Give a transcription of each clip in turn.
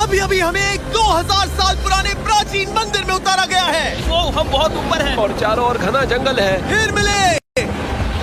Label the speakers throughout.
Speaker 1: अभी अभी हमें एक 2000 साल पुराने प्राचीन मंदिर में उतारा गया है।
Speaker 2: वो हम बहुत ऊपर हैं
Speaker 3: और चारों ओर घना जंगल है।
Speaker 1: फिर मिले,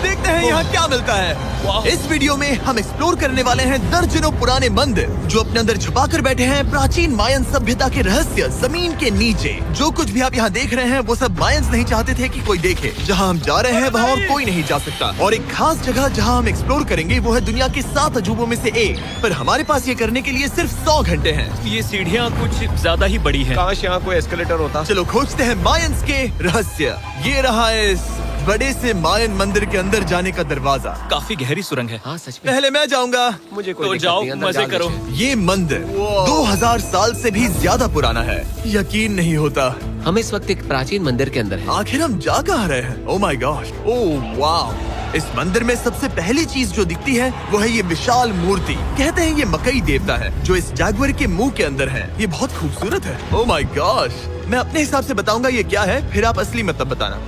Speaker 1: देखते हैं यहाँ क्या मिलता है। इस वीडियो में हम एक्सप्लोर करने वाले हैं दर्जनों पुराने मंदिर जो अपने अंदर छुपा कर बैठे हैं प्राचीन मायन सभ्यता के रहस्य जमीन के नीचे। जो कुछ भी आप यहाँ देख रहे हैं वो सब मायंस नहीं चाहते थे कि कोई देखे। जहाँ हम जा रहे हैं वहाँ और कोई नहीं जा सकता। और एक खास जगह जहाँ हम एक्सप्लोर करेंगे वो है दुनिया के 7 अजूबों में से एक। पर हमारे पास ये करने के लिए सिर्फ 100 घंटे हैं।
Speaker 2: ये सीढ़ियाँ कुछ ज्यादा ही बड़ी हैं।
Speaker 3: काश यहाँ कोई एस्केलेटर होता।
Speaker 1: चलो खोजते हैं मायंस के रहस्य। ये रहा इस बड़े से मायन मंदिर के अंदर जाने का दरवाजा।
Speaker 2: काफी गहरी सुरंग है।
Speaker 3: हाँ सच में।
Speaker 1: पहले मैं जाऊंगा।
Speaker 3: मुझे कोई
Speaker 2: तो
Speaker 3: दिक्कत
Speaker 2: जाओ,
Speaker 3: नहीं, अंदर
Speaker 2: मजे
Speaker 3: जाओ
Speaker 2: करो।
Speaker 3: मुझे।
Speaker 1: ये मंदिर 2000 साल से भी ज्यादा पुराना है। यकीन नहीं होता।
Speaker 4: हम इस वक्त एक प्राचीन मंदिर के अंदर हैं।
Speaker 1: आखिर हम जा कहाँ रहे हैं? ओह माय गॉड, ओह वाव। इस मंदिर में सबसे पहली चीज जो दिखती है वो है ये विशाल मूर्ति। कहते हैं ये मकई देवता है जो इस जैगुआर के मुंह के अंदर है। ये बहुत खूबसूरत है। ओह माय गॉड, मैं अपने हिसाब से बताऊंगा ये क्या है, फिर आप असली मतलब बताना।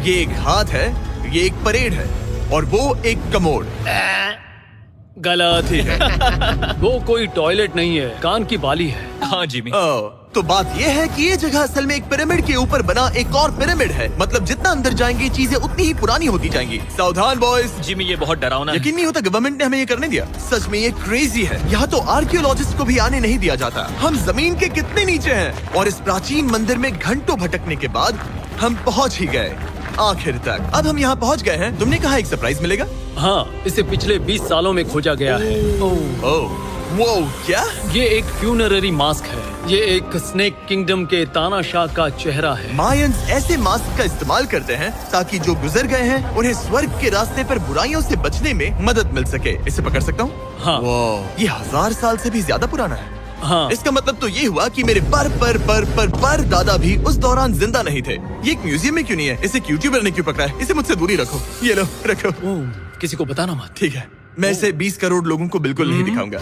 Speaker 1: ये एक हाथ है, ये एक परेड है और वो एक कमोड।
Speaker 5: गलत है। वो कोई टॉयलेट नहीं है, कान की बाली है।
Speaker 2: हाँ जिमी।
Speaker 1: तो बात ये है कि ये जगह असल में एक पिरामिड के ऊपर बना एक और पिरामिड है। मतलब जितना अंदर जाएंगे चीजें उतनी ही पुरानी होती जाएंगी। सावधान बॉयज।
Speaker 2: जिमी ये बहुत डरावना है।
Speaker 1: यकीन नहीं होता गवर्नमेंट ने हमें ये करने दिया। सच में ये क्रेजी है। यहाँ तो आर्कियोलॉजिस्ट को भी आने नहीं दिया जाता। हम जमीन के कितने नीचे हैं। और इस प्राचीन मंदिर में घंटों भटकने के बाद हम पहुँच ही गए आखिर तक। अब हम यहाँ पहुँच गए हैं। तुमने कहा एक सरप्राइज मिलेगा।
Speaker 5: हाँ, इसे पिछले 20 सालों में खोजा गया है।
Speaker 1: ओह वो क्या?
Speaker 5: ये एक फ्यूनररी मास्क है। ये एक स्नेक किंगडम के तानाशाह का चेहरा है।
Speaker 1: मायंस ऐसे मास्क का इस्तेमाल करते हैं ताकि जो गुजर गए हैं उन्हें स्वर्ग के रास्ते पर बुराइयों से बचने में मदद मिल सके। इसे पकड़ सकता हूँ?
Speaker 5: हाँ।
Speaker 1: ये 1000 साल से भी ज्यादा पुराना है।
Speaker 5: हाँ।
Speaker 1: इसका मतलब तो ये हुआ कि मेरे पर दादा भी उस दौरान जिंदा नहीं थे। ये एक म्यूजियम में क्यों नहीं है? इसे यूट्यूबर ने क्यों पकड़ा है? इसे मुझसे दूरी रखो। ये लो रखो।
Speaker 5: किसी को बताना मत।
Speaker 1: ठीक है, मैं इसे 20 करोड़ लोगों को बिल्कुल नहीं दिखाऊंगा।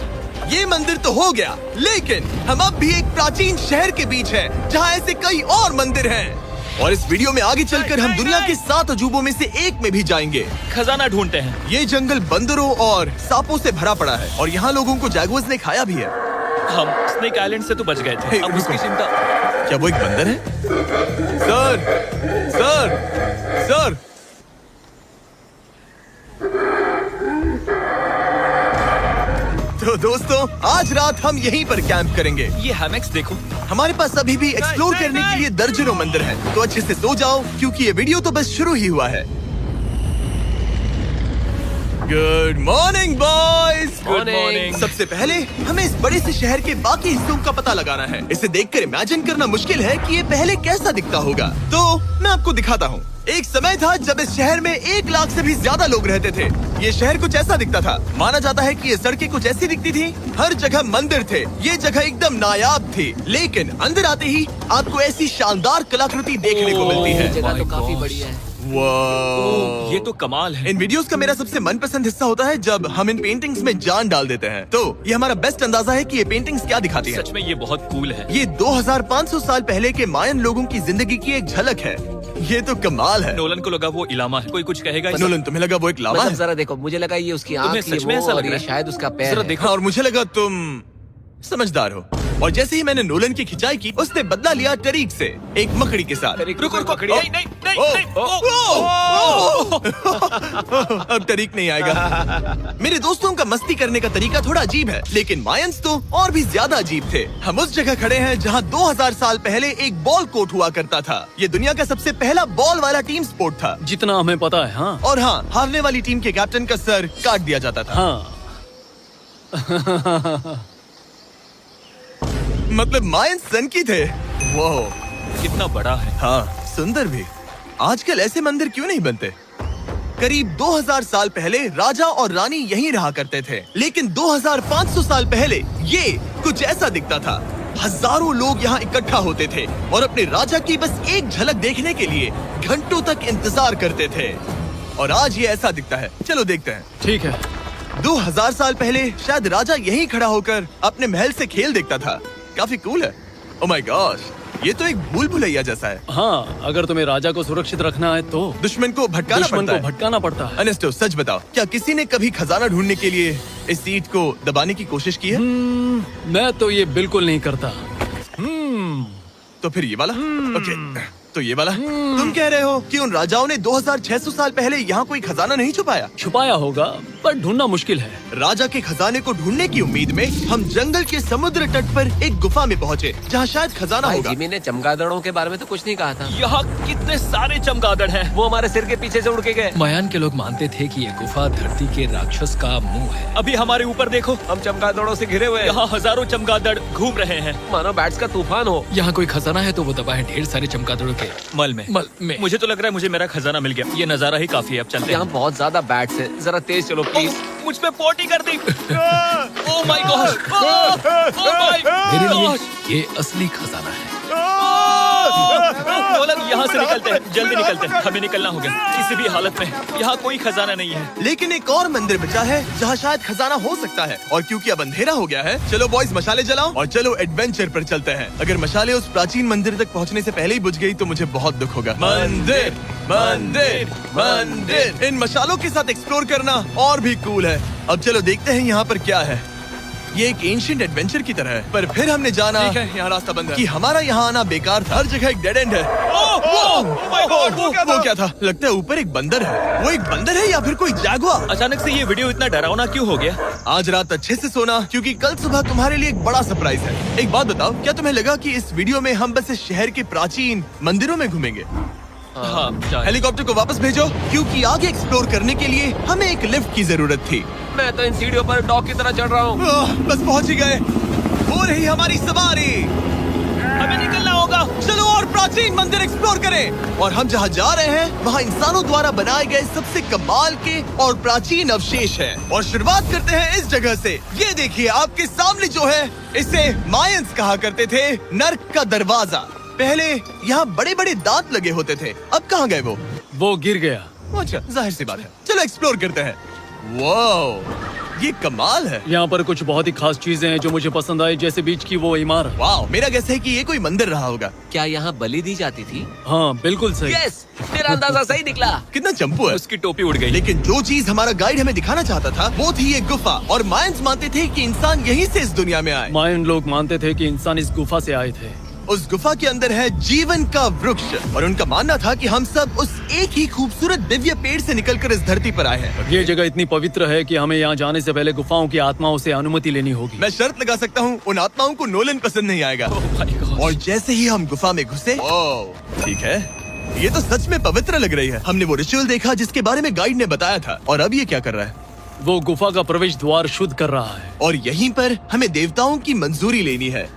Speaker 1: ये मंदिर तो हो गया, लेकिन हम अब भी एक प्राचीन शहर के बीच हैं, जहाँ ऐसे कई और मंदिर हैं। और इस वीडियो में आगे चलकर हम दुनिया के 7 अजूबों में से एक में भी जाएंगे।
Speaker 2: खजाना ढूंढते हैं।
Speaker 1: ये जंगल बंदरों और सांपों से भरा पड़ा है और यहाँ लोगों को जैगुआर्स ने खाया भी है।
Speaker 2: हम स्नेक आइलैंड से तो बच गए थे।
Speaker 1: हे,
Speaker 2: अब उसकी
Speaker 1: रुको।
Speaker 2: चिंता।
Speaker 1: क्या वो एक बंदर है? Sir, sir, sir. तो दोस्तों आज रात हम यहीं पर कैंप करेंगे।
Speaker 2: ये हैमेक्स देखो।
Speaker 1: हमारे पास अभी भी एक्सप्लोर करने के लिए दर्जनों मंदिर हैं। तो अच्छे से सो जाओ क्योंकि ये वीडियो तो बस शुरू ही हुआ है। Good morning boys.
Speaker 2: Good morning.
Speaker 1: सबसे पहले हमें इस बड़े से शहर के बाकी हिस्सों का पता लगाना है। इसे देखकर इमेजिन करना मुश्किल है कि ये पहले कैसा दिखता होगा। तो मैं आपको दिखाता हूँ। एक समय था जब इस शहर में 1 लाख से भी ज्यादा लोग रहते थे। ये शहर कुछ ऐसा दिखता था। माना जाता है कि ये सड़कें कुछ ऐसी दिखती थी। हर जगह मंदिर थे। ये जगह एकदम नायाब थी। लेकिन अंदर आते ही आपको ऐसी शानदार कलाकृति देखने को मिलती है।
Speaker 4: जगह तो काफी बड़ी है।
Speaker 1: वाह,
Speaker 2: ये तो कमाल है।
Speaker 1: इन वीडियोस का मेरा सबसे मनपसंद हिस्सा होता है जब हम इन पेंटिंग्स में जान डाल देते हैं। तो ये हमारा बेस्ट अंदाजा है कि ये पेंटिंग्स क्या दिखाती हैं।
Speaker 2: सच में ये बहुत कूल है।
Speaker 1: ये 2500 साल पहले के मायन लोगों की जिंदगी की एक झलक है। ये तो कमाल है।
Speaker 2: नोलन को लगा वो इलामा है। कोई कुछ कहेगा इसे?
Speaker 1: नोलन, तुम्हें लगा वो एक लावा
Speaker 4: मतलब
Speaker 1: है?
Speaker 4: जरा देखो, मुझे लगा ये उसकी
Speaker 2: तुम्हें
Speaker 4: आँख, ये
Speaker 2: सच में
Speaker 4: वो,
Speaker 2: ऐसा लग
Speaker 4: और
Speaker 2: रहा
Speaker 4: ये
Speaker 2: है?
Speaker 4: शायद उसका पैर
Speaker 2: जरा
Speaker 4: है।
Speaker 2: देखो।
Speaker 1: और मुझे लगा तुम समझदार हो। और जैसे ही मैंने नोलन की खिंचाई की उसने बदला लिया टरीक से, एक मकड़ी के साथ।
Speaker 2: रुको रुको।
Speaker 1: ओ,
Speaker 2: नहीं नहीं नहीं
Speaker 1: ओ,
Speaker 2: नहीं।
Speaker 1: अब टरीक नहीं आएगा। मेरे दोस्तों का मस्ती करने का तरीका थोड़ा अजीब है, लेकिन मायंस तो और भी ज्यादा अजीब थे। हम उस जगह खड़े हैं जहाँ 2000 साल पहले एक बॉल कोर्ट हुआ करता था। ये दुनिया का सबसे पहला बॉल वाला टीम स्पोर्ट था।
Speaker 5: जितना हमें पता है। हाँ।
Speaker 1: और हाँ, हारने वाली टीम के कैप्टन का सर काट दिया जाता था।
Speaker 5: हाँ।
Speaker 1: मतलब मायंस सन की थे। वो
Speaker 2: कितना बड़ा है।
Speaker 1: हाँ, सुंदर भी। आजकल ऐसे मंदिर क्यों नहीं बनते? करीब 2000 साल पहले राजा और रानी यहीं रहा करते थे, लेकिन 2500 साल पहले ये कुछ ऐसा दिखता था। हजारों लोग यहाँ इकट्ठा होते थे और अपने राजा की बस एक झलक देखने के लिए घंटों तक इंतजार करते थे। और आज ये ऐसा दिखता है। चलो देखते हैं।
Speaker 5: ठीक है।
Speaker 1: 2000 साल पहले शायद राजा यहीं खड़ा होकर अपने महल से खेल देखता था। काफी कूल है। ओह माय गॉश, ये तो एक भूल भुलैया जैसा है।
Speaker 5: हाँ, अगर तुम्हें राजा को सुरक्षित रखना है तो
Speaker 1: दुश्मन को भटकाना
Speaker 5: दुश्मन
Speaker 1: पड़ता
Speaker 5: को
Speaker 1: है।
Speaker 5: भटकाना पड़ता है।
Speaker 1: अनेस्टो, सच बताओ, क्या किसी ने कभी खजाना ढूंढने के लिए इस सीट को दबाने की कोशिश की है?
Speaker 5: मैं तो ये बिल्कुल नहीं करता।
Speaker 1: तो फिर ये वाला? ओके, तो ये वाला? तुम कह रहे हो कि उन राजाओं ने 2600 साल पहले यहाँ कोई खजाना नहीं छुपाया?
Speaker 5: छुपाया होगा, पर ढूंढना मुश्किल है।
Speaker 1: राजा के खजाने को ढूंढने की उम्मीद में हम जंगल के समुद्र तट पर एक गुफा में पहुँचे, जहाँ शायद खजाना
Speaker 4: भाई
Speaker 1: होगा।
Speaker 4: जिमी ने चमगादड़ों के बारे में तो कुछ नहीं कहा था।
Speaker 2: यहाँ कितने सारे चमगादड़ हैं।
Speaker 4: वो हमारे सिर के पीछे से उड़ के गए।
Speaker 6: मायान के लोग मानते थे कि ये गुफा धरती के राक्षस का मुंह है।
Speaker 2: अभी हमारे ऊपर देखो,
Speaker 3: हम चमगादड़ों से घिरे हुए हैं।
Speaker 2: यहाँ हजारों चमगादड़ घूम रहे हैं।
Speaker 3: मानो बैट्स का तूफान हो।
Speaker 6: यहाँ कोई खजाना है तो वो दबा है ढेर सारे चमगादड़ों के
Speaker 2: मल में। मुझे तो लग रहा है मुझे मेरा खजाना मिल गया। ये नजारा ही काफी है, अब चलते
Speaker 4: यहाँ
Speaker 2: हैं।
Speaker 4: बहुत ज्यादा बैट्स है, जरा तेज चलो प्लीज।
Speaker 2: मुझ पे पोटी कर दी। Oh my gosh, oh my
Speaker 6: मेरे लिए
Speaker 2: गॉश।
Speaker 6: ये असली खजाना है।
Speaker 2: नोलन, यहाँ से निकलते हैं, जल्दी निकलते हैं, हमें निकलना होगा किसी भी हालत में। यहाँ कोई खजाना नहीं है।
Speaker 1: लेकिन एक और मंदिर बचा है जहाँ शायद खजाना हो सकता है, और क्योंकि अब अंधेरा हो गया है, चलो बॉयज मशाले जलाओ और चलो एडवेंचर पर चलते हैं। अगर मशाले उस प्राचीन मंदिर तक पहुँचने से पहले ही बुझ गई तो मुझे बहुत दुख होगा। मंदिर, मंदिर, मंदिर। इन मशालों के साथ एक्सप्लोर करना और भी कूल है। अब चलो देखते हैं यहाँ पर क्या है। ये एक एंशिएंट एडवेंचर की तरह है, पर फिर हमने जाना
Speaker 2: ठीक है, यहाँ रास्ता बंद है।
Speaker 1: कि हमारा यहाँ आना बेकार था। हर जगह एक डेड एंड है। वो क्या था? लगता है ऊपर एक बंदर है। वो एक बंदर है या फिर कोई जैगुआर?
Speaker 2: अचानक से ये वीडियो इतना डरावना क्यों हो गया?
Speaker 1: आज रात अच्छे से सोना, क्योंकि कल सुबह तुम्हारे लिए एक बड़ा सरप्राइज है। एक बात बताओ, क्या तुम्हें लगा कि इस वीडियो में हम बस इस शहर के प्राचीन मंदिरों में घूमेंगे?
Speaker 2: हाँ, जाए।
Speaker 1: हेलीकॉप्टर को वापस भेजो, क्योंकि आगे एक्सप्लोर करने के लिए हमें एक लिफ्ट की जरूरत थी।
Speaker 3: मैं तो इन सीढ़ियों पर डॉग की तरह चढ़ रहा हूँ।
Speaker 1: बस पहुंच ही गए। हो रही हमारी सवारी।
Speaker 2: हमें निकलना होगा।
Speaker 1: चलो और प्राचीन मंदिर एक्सप्लोर करें। और हम जहाँ जा रहे हैं वहाँ इंसानों द्वारा बनाए गए सबसे कमाल के और प्राचीन अवशेष हैं। और शुरुआत करते हैं इस जगह से। ये देखिए आपके सामने जो है, इसे मायंस कहा करते थे नर्क का दरवाजा। पहले यहाँ बड़े बड़े दांत लगे होते थे, अब कहाँ गए
Speaker 5: वो गिर गया।
Speaker 1: अच्छा, जाहिर सी बात है। चलो एक्सप्लोर करते हैं। वाओ, ये कमाल है।
Speaker 5: यहाँ पर कुछ बहुत ही खास चीजें हैं जो मुझे पसंद आई, जैसे बीच की वो इमारत।
Speaker 1: वाओ, मेरा गेस है कि ये कोई मंदिर रहा होगा।
Speaker 4: क्या यहाँ बलि दी जाती थी?
Speaker 5: हाँ, बिल्कुल सही।
Speaker 4: यस, मेरा अंदाजा सही निकला।
Speaker 1: कितना चंपू है।
Speaker 2: उसकी टोपी उड़ गई।
Speaker 1: लेकिन जो चीज हमारा गाइड हमें दिखाना चाहता था वो थी ये गुफा। और मायंस मानते थे कि इंसान यहीं से इस दुनिया में आए।
Speaker 5: मायन लोग मानते थे कि इंसान इस गुफा से आए थे।
Speaker 1: उस गुफा के अंदर है जीवन का वृक्ष, और उनका मानना था कि हम सब उस एक ही खूबसूरत दिव्य पेड़ से निकलकर इस धरती पर आए हैं।
Speaker 5: ये जगह इतनी पवित्र है कि हमें यहाँ जाने से पहले गुफाओं की आत्माओं से अनुमति लेनी होगी।
Speaker 1: मैं शर्त लगा सकता हूँ उन आत्माओं को नोलन पसंद नहीं आएगा। और जैसे ही हम गुफा में घुसे, ठीक है, ये तो सच में पवित्र लग रही है। हमने वो रिचुअल देखा जिसके बारे में गाइड ने बताया था। और अब ये क्या कर रहा है?
Speaker 5: वो गुफा का प्रवेश द्वार शुद्ध कर रहा है।
Speaker 1: और यहीं पर हमें देवताओं की मंजूरी लेनी है।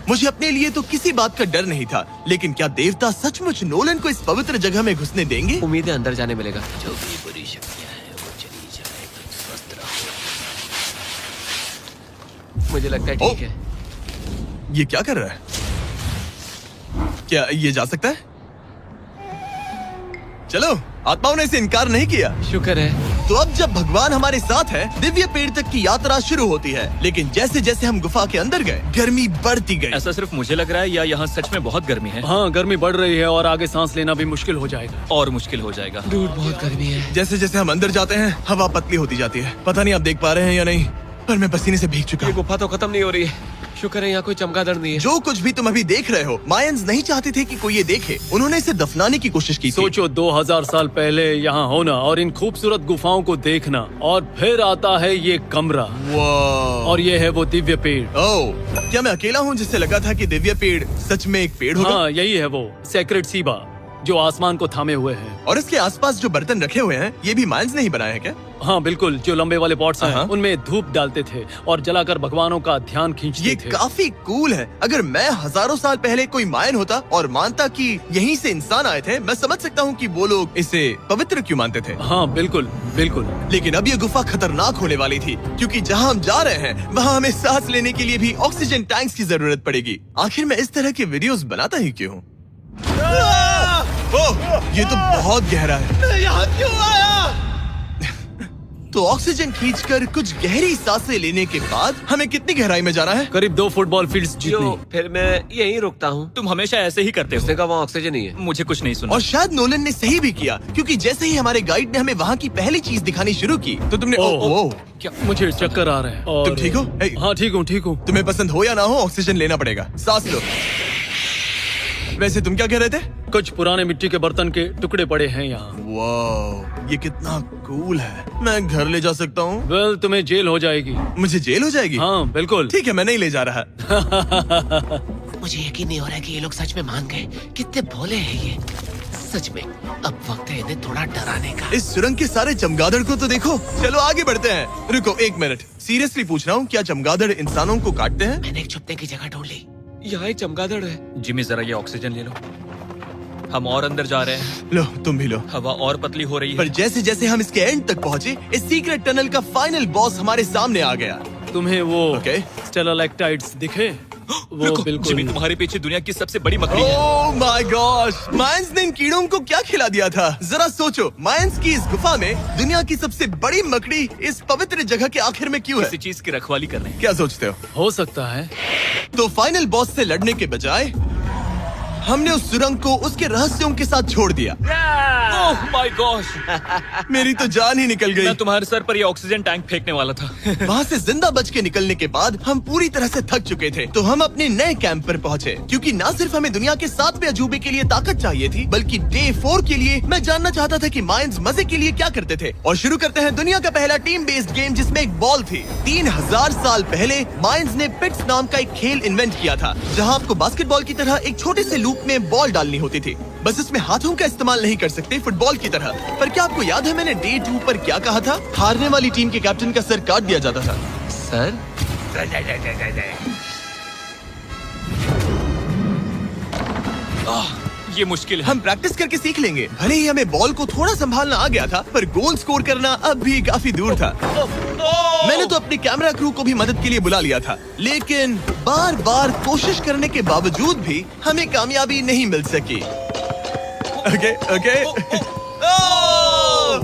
Speaker 1: मुझे अपने लिए तो किसी बात का डर नहीं था, लेकिन क्या देवता सचमुच नोलन को इस पवित्र जगह में घुसने देंगे?
Speaker 4: उम्मीद है अंदर जाने मिलेगा।
Speaker 6: जो भी बुरी शक्तियाँ हैं वो चली जाए, तुम स्वस्थ रहो।
Speaker 4: मुझे लगता है ठीक है।
Speaker 1: ये क्या कर रहा है? क्या ये जा सकता है? चलो, आत्माओं ने इसे इनकार नहीं किया।
Speaker 4: शुक्र है।
Speaker 1: तो अब जब भगवान हमारे साथ है, दिव्य पेड़ तक की यात्रा शुरू होती है। लेकिन जैसे जैसे हम गुफा के अंदर गए, गर्मी बढ़ती गई।
Speaker 2: ऐसा सिर्फ मुझे लग रहा है या यहाँ सच में बहुत गर्मी है?
Speaker 5: हाँ, गर्मी बढ़ रही है और आगे सांस लेना भी मुश्किल हो जाएगा।
Speaker 2: और मुश्किल हो जाएगा।
Speaker 4: दूर बहुत गर्मी है।
Speaker 1: जैसे जैसे हम अंदर जाते हैं, हवा पतली होती जाती है। पता नहीं आप देख पा रहे हैं या नहीं, पर मैं पसीने से भीग चुका
Speaker 3: ये
Speaker 1: हूँ।
Speaker 3: गुफा तो खत्म नहीं हो रही है। शुक्र है यहाँ कोई चमगादड़ नहीं है।
Speaker 1: जो कुछ भी तुम अभी देख रहे हो, मायंस नहीं चाहते थे कि कोई ये देखे। उन्होंने इसे दफनाने की कोशिश की थी।
Speaker 5: सोचो 2000 साल पहले यहाँ होना और इन खूबसूरत गुफाओं को देखना, और फिर आता है ये कमरा,
Speaker 1: वाह।
Speaker 5: और ये है वो दिव्य पेड़।
Speaker 1: ओह, क्या मैं अकेला हूँ जिससे लगा था कि दिव्य पेड़ सच में एक पेड़ होगा?
Speaker 5: हाँ, यही है वो सेक्रेट सीबा जो आसमान को थामे हुए है।
Speaker 1: और इसके आसपास जो बर्तन रखे हुए हैं, ये भी मायंस ने ही बनाए हैं क्या?
Speaker 5: हाँ बिल्कुल, जो लंबे वाले पॉट्स हैं,
Speaker 1: हाँ।
Speaker 5: उनमें धूप डालते थे और जलाकर भगवानों का ध्यान खींचते
Speaker 1: ये
Speaker 5: थे।
Speaker 1: काफी कूल है। अगर मैं हजारों साल पहले कोई मायन होता और मानता कि यहीं से इंसान आए थे, मैं समझ सकता हूँ कि वो लोग इसे पवित्र क्यों मानते थे।
Speaker 5: हाँ बिल्कुल बिल्कुल।
Speaker 1: लेकिन अब ये गुफा खतरनाक होने वाली थी, क्योंकि जहाँ हम जा रहे हैं वहाँ हमें सांस लेने के लिए भी ऑक्सीजन टैंक्स की जरूरत पड़ेगी। आखिर मैं इस तरह के वीडियोस बनाता ही क्यों हूँ? ओह, ये तो बहुत गहरा है। मैं यहाँ क्यों आया? तो ऑक्सीजन खींचकर कुछ गहरी सांसें लेने के बाद हमें कितनी गहराई में जाना है?
Speaker 5: करीब 2 फुटबॉल फील्ड्स
Speaker 3: जो
Speaker 5: जितनी।
Speaker 3: फिर मैं यहीं रुकता हूँ।
Speaker 2: तुम हमेशा ऐसे ही करते
Speaker 3: उसने
Speaker 2: हो।
Speaker 3: कहा वहाँ ऑक्सीजन ही है।
Speaker 2: मुझे कुछ नहीं सुना।
Speaker 1: और शायद नोलन ने सही भी किया, क्योंकि जैसे ही हमारे गाइड ने हमें वहाँ की पहली चीज दिखानी शुरू की तो तुमने
Speaker 5: ओह।
Speaker 1: क्या
Speaker 5: मुझे चक्कर आ रहे हैं। और
Speaker 1: तुम ठीक हो? ए,
Speaker 5: हाँ ठीक हूँ।
Speaker 1: तुम्हें पसंद हो या ना हो, ऑक्सीजन लेना पड़ेगा। सांस लो। वैसे तुम क्या कह रहे थे?
Speaker 5: कुछ पुराने मिट्टी के बर्तन के टुकड़े पड़े हैं यहाँ।
Speaker 1: वाह, ये कितना कूल है। मैं घर ले जा सकता हूँ?
Speaker 5: वेल तुम्हें जेल हो जाएगी।
Speaker 1: मुझे जेल हो जाएगी?
Speaker 5: हाँ बिल्कुल।
Speaker 1: ठीक है, मैं नहीं ले जा रहा।
Speaker 4: मुझे यकीन नहीं हो रहा है कि ये लोग सच में मान गए। कितने भोले हैं ये। सच में अब वक्त है इन्हें थोड़ा डराने का।
Speaker 1: इस सुरंग के सारे चमगादड़ को तो देखो। चलो आगे बढ़ते हैं। रुको 1 मिनट, सीरियसली पूछ रहा हूँ, क्या चमगादड़ इंसानों को काटते हैं?
Speaker 4: मैंने एक छुपने की जगह ढूंढ ली।
Speaker 3: यहाँ एक चमगादड़ है।
Speaker 2: जिमी जरा ये ऑक्सीजन ले लो। हम और अंदर जा रहे हैं।
Speaker 1: लो तुम भी लो।
Speaker 2: हवा और पतली हो रही
Speaker 1: पर
Speaker 2: है।
Speaker 1: जैसे जैसे हम इसके एंड तक पहुँचे, इस सीक्रेट टनल का फाइनल बॉस हमारे सामने आ गया।
Speaker 5: तुम्हें वो
Speaker 1: ओके।
Speaker 5: स्टेलालाइटाइट्स दिखे? वो
Speaker 2: रुको,
Speaker 5: बिल्कुल।
Speaker 2: जिमी तुम्हारे पीछे दुनिया की सबसे बड़ी मकड़ी है।
Speaker 1: ओह माय गॉश, मायंस ने इन कीड़ों को क्या खिला दिया था? जरा सोचो, मायंस की इस गुफा में दुनिया की सबसे बड़ी मकड़ी इस पवित्र जगह के आखिर में क्यों है?
Speaker 2: किसी चीज की रखवाली कर रहे हैं।
Speaker 1: क्या सोचते हो?
Speaker 5: हो सकता है।
Speaker 1: तो फाइनल बॉस से लड़ने के बजाय हमने उस सुरंग को उसके रहस्यों के साथ छोड़ दिया।
Speaker 2: ओह माय गॉश,
Speaker 1: मेरी तो जान ही निकल गई।
Speaker 2: मैं तुम्हारे सर पर ये ऑक्सीजन टैंक फेंकने वाला था।
Speaker 1: वहाँ से जिंदा बच के निकलने के बाद हम पूरी तरह से थक चुके थे, तो हम अपने नए कैंप पर पहुँचे। क्योंकि न सिर्फ हमें दुनिया के 7वें अजूबे के लिए ताकत चाहिए थी, बल्कि डे 4 के लिए मैं जानना चाहता था कि मायंस मजे के लिए क्या करते थे। और शुरू करते हैं दुनिया का पहला टीम बेस्ड गेम, जिसमें एक बॉल थी। 3000 साल पहले मायंस ने पिट्स नाम का एक खेल इन्वेंट किया था, जहाँ आपको बास्केटबॉल की तरह एक छोटे से लूप में बॉल डालनी होती थी। बस इसमें हाथों का इस्तेमाल नहीं कर सकते, फुटबॉल की तरह। पर क्या आपको याद है मैंने डे 2 पर क्या कहा था? हारने वाली टीम के कैप्टन का सर काट दिया जाता था।
Speaker 4: सर
Speaker 2: ये मुश्किल है।
Speaker 1: हम प्रैक्टिस करके सीख लेंगे। भले ही हमें बॉल को थोड़ा संभालना आ गया था, पर गोल स्कोर करना अब भी काफी दूर था। मैंने तो अपने कैमरा क्रू को भी मदद के लिए बुला लिया था, लेकिन बार बार कोशिश करने के बावजूद भी हमें कामयाबी नहीं मिल सकी। ओके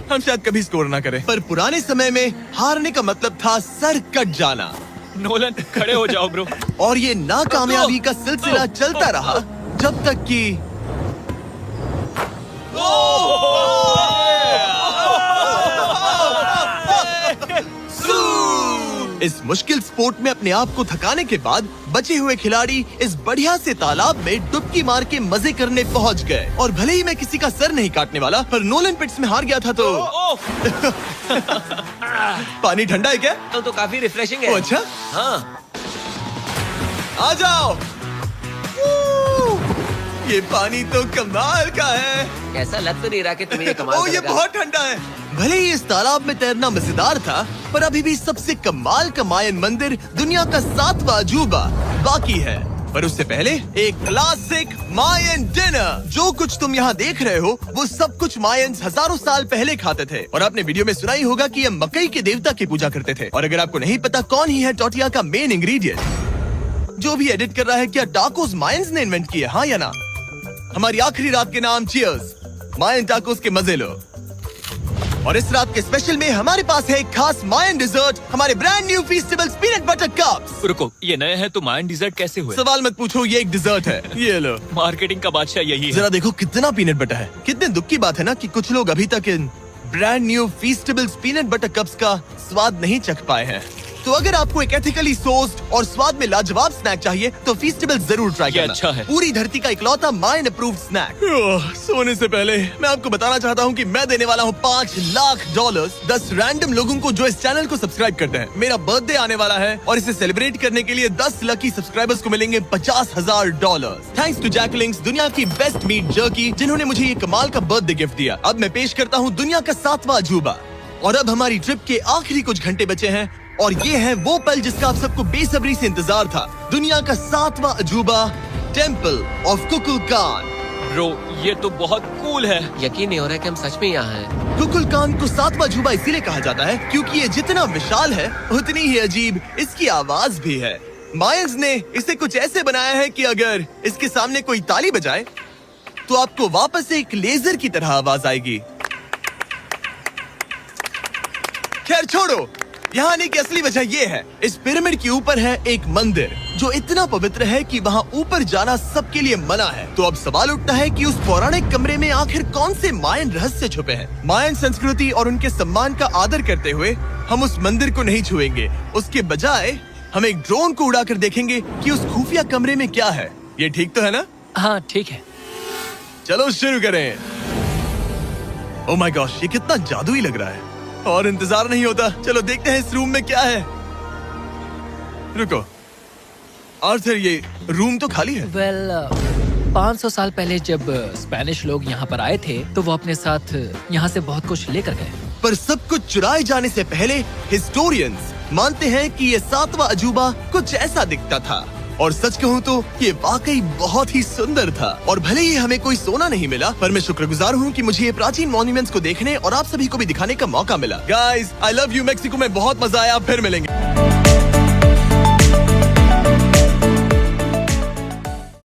Speaker 1: हम शायद कभी स्कोर ना करें, पर पुराने समय में हारने का मतलब था सर कट जाना।
Speaker 2: नोलन खड़े हो जाओ ब्रो।
Speaker 1: और ये नाकामयाबी का सिलसिला चलता रहा जब तक कि इस मुश्किल स्पोर्ट में अपने आप को थकाने के बाद बचे हुए खिलाड़ी इस बढ़िया से तालाब में डुबकी मार के मजे करने पहुंच गए। और भले ही मैं किसी का सर नहीं काटने वाला, पर नोलन पिट्स में हार गया था तो पानी ठंडा है क्या?
Speaker 3: तो काफी रिफ्रेशिंग
Speaker 1: ओ,
Speaker 3: है।
Speaker 1: अच्छा
Speaker 3: हाँ,
Speaker 1: आ जाओ। ये पानी तो कमाल का है।
Speaker 3: ऐसा लग तो नहीं रहा कि तुम्हें ये कमाल
Speaker 1: ओ ये
Speaker 3: करेगा।
Speaker 1: बहुत ठंडा है। भले ही इस तालाब में तैरना मजेदार था, पर अभी भी सबसे कमाल का मायन मंदिर, दुनिया का 7वां अजूबा बाकी है। पर उससे पहले एक क्लासिक मायन डिनर। जो कुछ तुम यहाँ देख रहे हो, वो सब कुछ मायंस हजारों साल पहले खाते थे। और आपने वीडियो में सुना ही होगा कि ये मकई के देवता की पूजा करते थे। और अगर आपको नहीं पता कौन ही है टोटिया का मेन इंग्रेडिएंट, जो भी एडिट कर रहा है, क्या टाकोस मायंस ने इन्वेंट किए? हाँ या ना? हमारी आखिरी रात के नाम चियर्स, मायन टाकोस के मजे लो। और इस रात के स्पेशल में हमारे पास है एक खास मायन डिजर्ट, हमारे brand new Feastables peanut butter cups.
Speaker 2: रुको, ये नए हैं तो मायन डिजर्ट कैसे हुए?
Speaker 1: सवाल मत पूछो, ये एक डिजर्ट है। ये लो।
Speaker 2: मार्केटिंग का बादशाह यही है।
Speaker 1: जरा देखो कितना पीनट बटर है। कितने दुख की बात है ना कि कुछ लोग अभी तक इन brand new Feastables peanut butter cups का स्वाद नहीं चख पाए हैं। तो अगर आपको एक एथिकली सोर्स्ड और स्वाद में लाजवाब स्नैक चाहिए, तो फीस्टेबल्स जरूर ट्राई
Speaker 2: ये
Speaker 1: करना।
Speaker 2: अच्छा है।
Speaker 1: पूरी धरती का इकलौता मायन अप्रूव्ड स्नैक। सोने से पहले मैं आपको बताना चाहता हूँ कि मैं देने वाला हूँ $5 लाख 10 रैंडम लोगों को जो इस चैनल को सब्सक्राइब करते हैं। मेरा बर्थडे आने वाला है और इसे सेलिब्रेट करने के लिए 10 लकी सब्सक्राइबर्स को मिलेंगे $50,000। थैंक्स टू जैकलिंग्स, दुनिया की बेस्ट मीट जर्की, जिन्होंने मुझे ये कमाल का बर्थडे गिफ्ट दिया। अब मैं पेश करता हूँ दुनिया का 7वां अजूबा। और अब हमारी ट्रिप के आखिरी कुछ घंटे बचे हैं, और ये है वो पल जिसका आप सबको बेसब्री से इंतजार था। दुनिया का 7वां अजूबा, टेम्पल ऑफ कुकुलकान।
Speaker 2: ब्रो, ये तो बहुत कूल है।
Speaker 4: यकीन नहीं हो रहा है कि हम सच में यहाँ हैं।
Speaker 1: कुकुलकान को 7वां अजूबा इसीलिए कहा जाता है क्योंकि ये जितना विशाल है, उतनी ही अजीब इसकी आवाज भी है। मायंस ने इसे कुछ ऐसे बनाया है कि अगर इसके सामने कोई ताली बजाए, तो आपको वापस एक लेजर की तरह आवाज आएगी। खैर छोड़ो, यहाँ आने की असली वजह ये है, इस पिरामिड के ऊपर है एक मंदिर जो इतना पवित्र है कि वहाँ ऊपर जाना सबके लिए मना है। तो अब सवाल उठता है कि उस पौराणिक कमरे में आखिर कौन से मायन रहस्य छुपे हैं। मायन संस्कृति और उनके सम्मान का आदर करते हुए हम उस मंदिर को नहीं छुएंगे, उसके बजाय हम एक ड्रोन को उड़ाकर देखेंगे कि उस खुफिया कमरे में क्या है। ये ठीक तो है ना?
Speaker 6: हाँ ठीक है।
Speaker 1: चलो शुरू करें। ओह माय गॉश, ये कितना जादुई लग रहा है और इंतजार नहीं होता। चलो देखते हैं इस रूम में क्या है। रुको आर्थर, ये रूम तो खाली है।
Speaker 6: वेल 500 साल पहले जब स्पेनिश लोग यहाँ पर आए थे तो वो अपने साथ यहाँ से बहुत कुछ लेकर गए।
Speaker 1: पर सब कुछ चुराए जाने से पहले हिस्टोरियंस मानते हैं कि ये 7वां अजूबा कुछ ऐसा दिखता था। और सच कहूँ तो ये वाकई बहुत ही सुंदर था। और भले ही हमें कोई सोना नहीं मिला, पर मैं शुक्रगुजार हूँ कि मुझे ये प्राचीन मॉन्यूमेंट्स को देखने और आप सभी को भी दिखाने का मौका मिला। Guys, I love you. Mexico में बहुत मजा आया, फिर मिलेंगे।